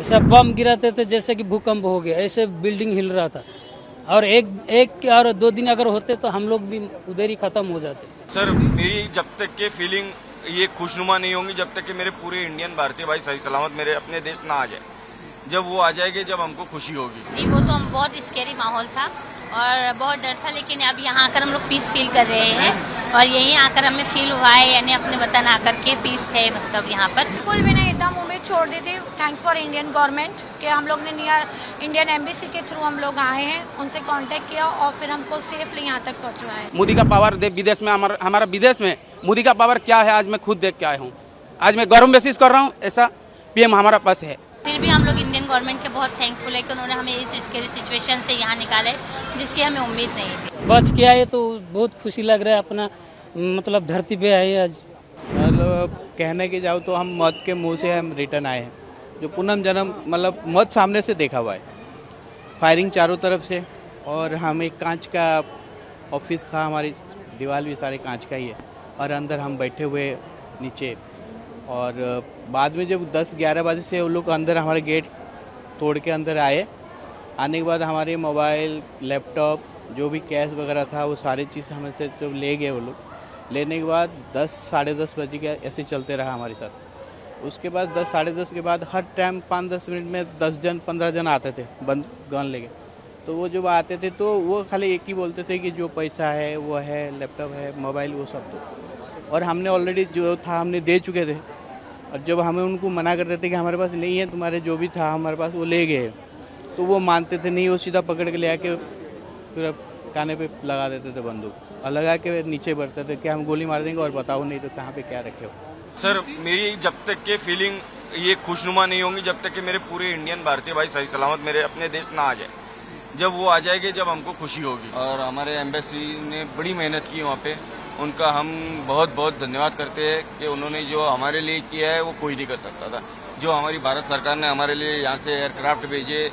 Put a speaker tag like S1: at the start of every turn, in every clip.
S1: ऐसा बम गिराते थे जैसे कि भूकंप हो गया, ऐसे बिल्डिंग हिल रहा था। और एक और 2 दिन अगर होते तो हम लोग भी उधर ही खत्म हो जाते।
S2: सर मेरी जब तक के फीलिंग ये खुशनुमा नहीं होंगी जब तक कि मेरे पूरे इंडियन भारतीय भाई सही सलामत मेरे अपने देश ना आ जाए। जब वो आ जाएंगे जब हमको खुशी होगी।
S3: जी वो तो हम बहुत स्कैरी माहौल था और बहुत डर था, लेकिन अभी यहाँ आकर हम लोग पीस फील कर रहे हैं और यहीं आकर हमें फील हुआ है, यानी अपने वतन आकर के पीस है मतलब यहाँ पर।
S4: बिल्कुल भी नहीं, एकदम उम्मीद छोड़ दी थी। थैंक्स फॉर इंडियन गवर्नमेंट कि हम लोग ने नियर इंडियन एम्बेसी के थ्रू हम लोग आए हैं, उनसे कांटेक्ट किया और फिर हमको सेफली यहाँ तक पहुँचवाया।
S5: मोदी का पावर विदेश में हमारा विदेश में मोदी का पावर क्या है आज मैं खुद देख के आया हूँ। आज मैं गर्व महसूस कर रहा हूँ, ऐसा पीएम हमारा पास है।
S3: फिर भी हम लोग इंडियन गवर्नमेंट के बहुत थैंकफुल है कि उन्होंने हमें इस स्कैरी सिचुएशन से यहाँ निकाले जिसकी हमें उम्मीद नहीं थी।
S1: बच के आए तो बहुत खुशी लग रहा है, अपना मतलब धरती पे आए आज।
S6: मतलब कहने की जाओ तो हम मौत के मुंह से हम रिटर्न आए हैं, जो पूनम जन्म मतलब मौत सामने से देखा हुआ है। फायरिंग चारों तरफ से और हम एक कांच का ऑफिस था, हमारी दीवार भी सारे कांच का ही है और अंदर हम बैठे हुए नीचे। और बाद में जब 10-11 बजे से वो लोग अंदर हमारे गेट तोड़ के अंदर आए, आने के बाद हमारे मोबाइल लैपटॉप जो भी कैश वगैरह था वो सारी चीज़ हमें से जब ले गए वो लोग। लेने के बाद 10-10:30 बजे के ऐसे चलते रहा हमारे साथ। उसके बाद 10-10:30 के बाद हर टाइम 5-10 मिनट में 10 जन 15 जन आते थे बंद गन लेके। तो वो जब आते थे तो वो खाली एक ही बोलते थे कि जो पैसा है वो है, लैपटॉप है, मोबाइल वो सब दो। और हमने ऑलरेडी जो था हमने दे चुके थे। और जब हमें उनको मना करते थे कि हमारे पास नहीं है, तुम्हारे जो भी था हमारे पास वो ले गए, तो वो मानते थे नहीं। वो सीधा पकड़ के ले आके फिर काने पे लगा देते थे बंदूक और लगा के नीचे बढ़ते थे कि हम गोली मार देंगे और बताओ नहीं तो कहाँ पे क्या रखे हो।
S2: सर मेरी जब तक के फीलिंग ये खुशनुमा नहीं होंगी जब तक कि मेरे पूरे इंडियन भारतीय भाई सही सलामत मेरे अपने देश ना आ जाए। जब वो आ जाएंगे जब हमको खुशी होगी। और हमारे एम्बेसी ने बड़ी मेहनत की वहाँ पे, उनका हम बहुत बहुत धन्यवाद करते हैं कि उन्होंने जो हमारे लिए किया है वो कोई नहीं कर सकता था। जो हमारी भारत सरकार ने हमारे लिए यहाँ से एयरक्राफ्ट भेजे,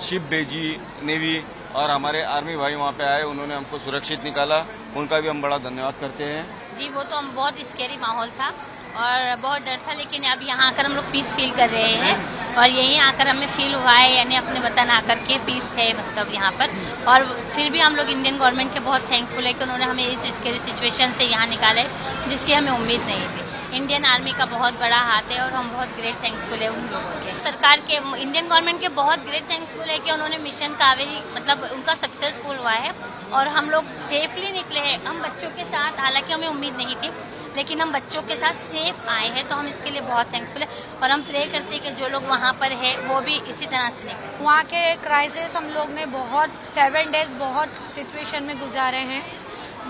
S2: शिप भेजी, नेवी, और हमारे आर्मी भाई वहाँ पे आए, उन्होंने हमको सुरक्षित निकाला, उनका भी हम बड़ा धन्यवाद करते हैं।
S3: जी वो तो हम बहुत स्कैरी माहौल था और बहुत डर था, लेकिन अब यहाँ आकर हम लोग पीस फील कर रहे हैं और यहीं आकर हमें फील हुआ है, यानी अपने वतन आकर के पीस है मतलब यहाँ पर। और फिर भी हम लोग इंडियन गवर्नमेंट के बहुत थैंकफुल है कि उन्होंने हमें इस स्कैरी सिचुएशन से यहाँ निकाले जिसकी हमें उम्मीद नहीं थी। इंडियन आर्मी का बहुत बड़ा हाथ है और हम बहुत ग्रेट थैंक्सफुल है उन लोगों के। सरकार के, इंडियन गवर्नमेंट के बहुत ग्रेट थैंक्सफुल है कि उन्होंने मिशन कावेरी मतलब उनका सक्सेसफुल हुआ है और हम लोग सेफली निकले हैं। हम बच्चों के साथ, हालांकि हमें उम्मीद नहीं थी, लेकिन हम बच्चों के साथ सेफ आए हैं, तो हम इसके लिए बहुत थैंक्सफुल है और हम प्रे करते हैं कि जो लोग वहाँ पर है वो भी इसी तरह से निकले।
S4: वहाँ के क्राइसिस हम लोग ने बहुत 7 डेज बहुत सिचुएशन में गुजारे हैं।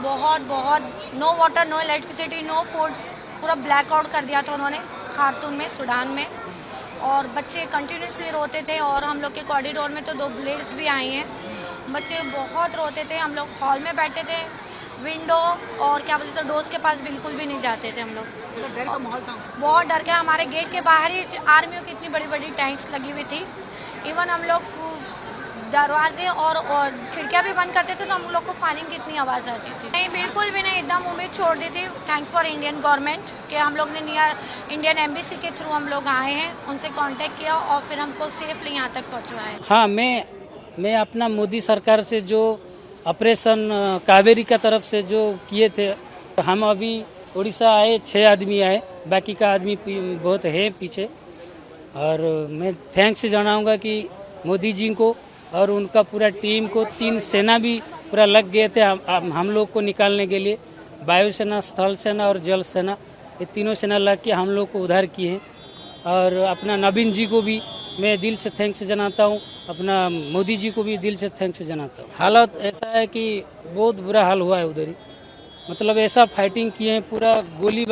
S4: बहुत no water, no electricity, no food, पूरा ब्लैकआउट कर दिया था उन्होंने खार्तूम में, सूडान में। और बच्चे कंटिन्यूसली रोते थे और हम लोग के कॉरिडोर में तो 2 ब्लेड्स भी आई हैं। बच्चे बहुत रोते थे। हम लोग हॉल में बैठे थे, विंडो और क्या बोलते थे डोर्स के पास बिल्कुल भी नहीं जाते थे हम लोग। डर का माहौल था, बहुत डर के। हमारे गेट के बाहर ही आर्मियों की इतनी बड़ी बड़ी टैंक्स लगी हुई थी। इवन हम लोग दरवाजे और खिड़कियां भी बंद करते थे तो हम लोग को फायरिंग की इतनी आवाज़ आती थी। नहीं, बिल्कुल भी नहीं, एकदम उम्मीद छोड़ दी थी। थैंक्स फॉर इंडियन गवर्नमेंट कि हम लोग ने नियर इंडियन एम्बेसी के थ्रू हम लोग आए हैं, उनसे कांटेक्ट किया और फिर हमको सेफली यहाँ तक पहुँचवाया।
S1: हाँ, मैं अपना मोदी सरकार से जो ऑपरेशन कावेरी का तरफ से जो किए थे, हम अभी उड़ीसा आए 6 आदमी आए, बाकी का आदमी बहुत है पीछे। और मैं थैंक्स जनाऊँगा कि मोदी जी को और उनका पूरा टीम को। 3 सेना भी पूरा लग गए थे हम लोग को निकालने के लिए, वायुसेना, स्थल सेना और जल सेना, ये तीनों सेना लग के हम लोग को उद्धार किए हैं। और अपना नवीन जी को भी मैं दिल से थैंक्स जनाता हूँ, अपना मोदी जी को भी दिल से थैंक्स जनाता हूँ। हालत ऐसा है कि बहुत बुरा हाल हुआ है उधर ही, मतलब ऐसा फाइटिंग किए हैं, पूरा गोली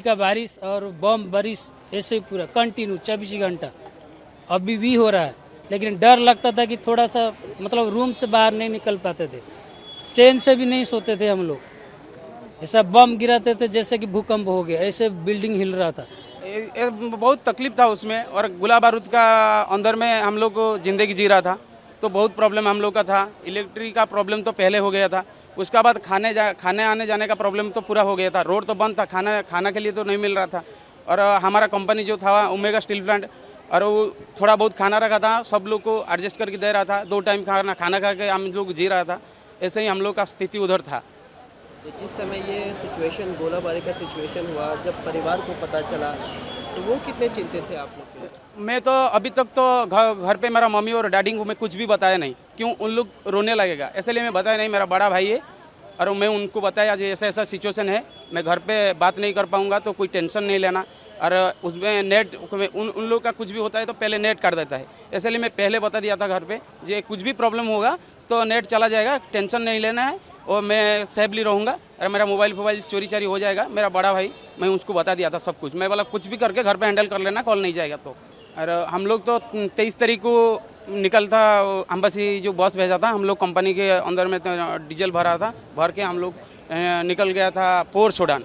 S1: का बारिश और बम बारिश ऐसे पूरा कंटिन्यू 24 घंटा अभी भी हो रहा है। लेकिन डर लगता था कि थोड़ा सा मतलब रूम से बाहर नहीं निकल पाते थे, चैन से भी नहीं सोते थे हम लोग। ऐसा बम गिराते थे जैसे कि भूकंप हो गया, ऐसे बिल्डिंग हिल रहा था।
S5: बहुत तकलीफ था उसमें और गोला बारूद का अंदर में हम लोग जिंदगी जी रहा था, तो बहुत प्रॉब्लम हम लोग का था। इलेक्ट्रिक का प्रॉब्लम तो पहले हो गया था, उसके बाद खाने आने जाने का प्रॉब्लम तो पूरा हो गया था। रोड तो बंद था, खाना के लिए तो नहीं मिल रहा था। और हमारा कंपनी जो था ओमेगा स्टील प्लांट और वो थोड़ा बहुत खाना रखा था, सब लोग को एडजस्ट करके दे रहा था। 2 टाइम खाना खा के हम लोग जी रहा था। ऐसे ही हम लोग का स्थिति उधर था।
S7: तो जिस समय ये सिचुएशन गोलाबारी का सिचुएशन हुआ, जब परिवार को पता चला तो वो कितने चिंतित थे आप लोग?
S5: मैं तो अभी तक तो घर पे मेरा मम्मी और डैडी को मैं कुछ भी बताया नहीं, क्यों उन लोग रोने लगेगा, इसलिए मैं बताया नहीं। मेरा बड़ा भाई है और मैं उनको बताया जो ऐसा ऐसा सिचुएशन है, मैं घर पे बात नहीं कर पाऊंगा, तो कोई टेंशन नहीं लेना। और उसमें नेट उन लोग का कुछ भी होता है तो पहले नेट कर देता है, इसलिए मैं पहले बता दिया था घर पे जे कुछ भी प्रॉब्लम होगा तो नेट चला जाएगा, टेंशन नहीं लेना है और मैं सेफली रहूँगा। और मेरा मोबाइल चोरी चारी हो जाएगा, मेरा बड़ा भाई, मैं उसको बता दिया था सब कुछ। मैं बोला कुछ भी करके घर पे हैंडल कर लेना, कॉल नहीं जाएगा तो। और हम लोग तो 23 तारीख को निकल था, एम्बेसी जो बस भेजा था, हम लोग कंपनी के अंदर में डीजल भरा था, भर के हम लोग निकल गया था पोर्ट सूडान।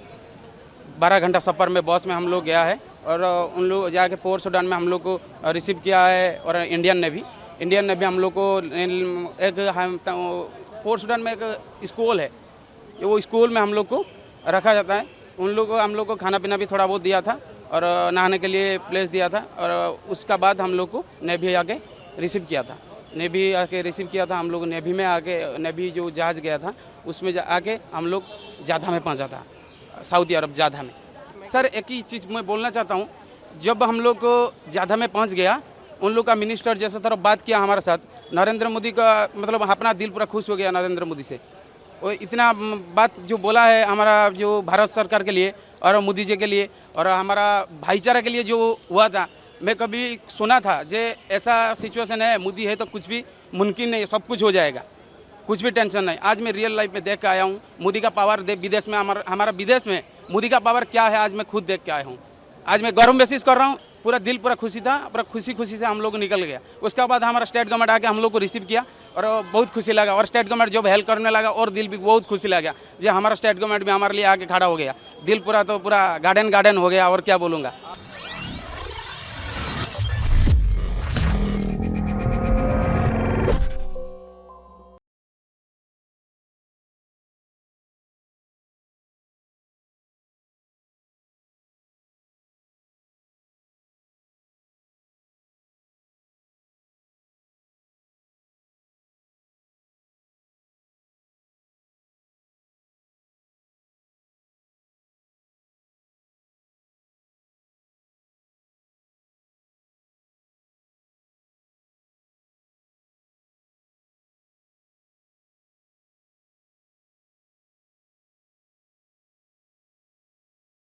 S5: 12 घंटा सफ़र में बस में हम लोग गया है और उन लोग जाके पोर्ट सूडान में हम लोग को रिसीव किया है। और इंडियन नेवी हम लोग को एक पोर्ट सूडान में एक स्कूल है, वो स्कूल में हम लोग को रखा जाता है। उन लोग को हम लोग को खाना पीना भी थोड़ा बहुत दिया था और नहाने के लिए प्लेस दिया था। और उसका बाद हम लोग को नेवी आके रिसीव किया था। हम लोग नेवी में आके, नेवी जो जहाज़ गया था उसमें आके हम लोग जाधा में पहुंचा था, सऊदी अरब जाधा में। सर एक ही चीज़ मैं बोलना चाहता हूँ, जब हम लोग को जाधा में पहुंच गया, उन लोग का मिनिस्टर जैसे तरफ बात किया हमारे साथ, नरेंद्र मोदी का मतलब अपना दिल पूरा खुश हो गया नरेंद्र मोदी से। वो इतना बात जो बोला है हमारा जो भारत सरकार के लिए और मोदी जी के लिए और हमारा भाईचारा के लिए जो हुआ था, मैं कभी सुना था जे ऐसा सिचुएशन है, मोदी है तो कुछ भी मुमकिन नहीं, सब कुछ हो जाएगा, कुछ भी टेंशन नहीं। आज मैं रियल लाइफ में देख के आया हूँ मोदी का पावर। विदेश में हमारा विदेश में मोदी का पावर क्या है, आज मैं खुद देख के आया हूँ। आज मैं गर्व महसूस कर रहा हूँ, पूरा दिल पूरा खुशी था, पूरा खुशी से हम लोग निकल गया। उसके बाद हमारा स्टेट गवर्नमेंट आके हम लोग को रिसीव किया और बहुत खुशी लगा। और स्टेट गवर्नमेंट जब हेल्प करने लगा और दिल भी बहुत खुशी लगा, जो हमारा स्टेट गवर्नमेंट भी हमारे लिए आके खड़ा हो गया। दिल पूरा गार्डन हो गया, और क्या बोलूँगा।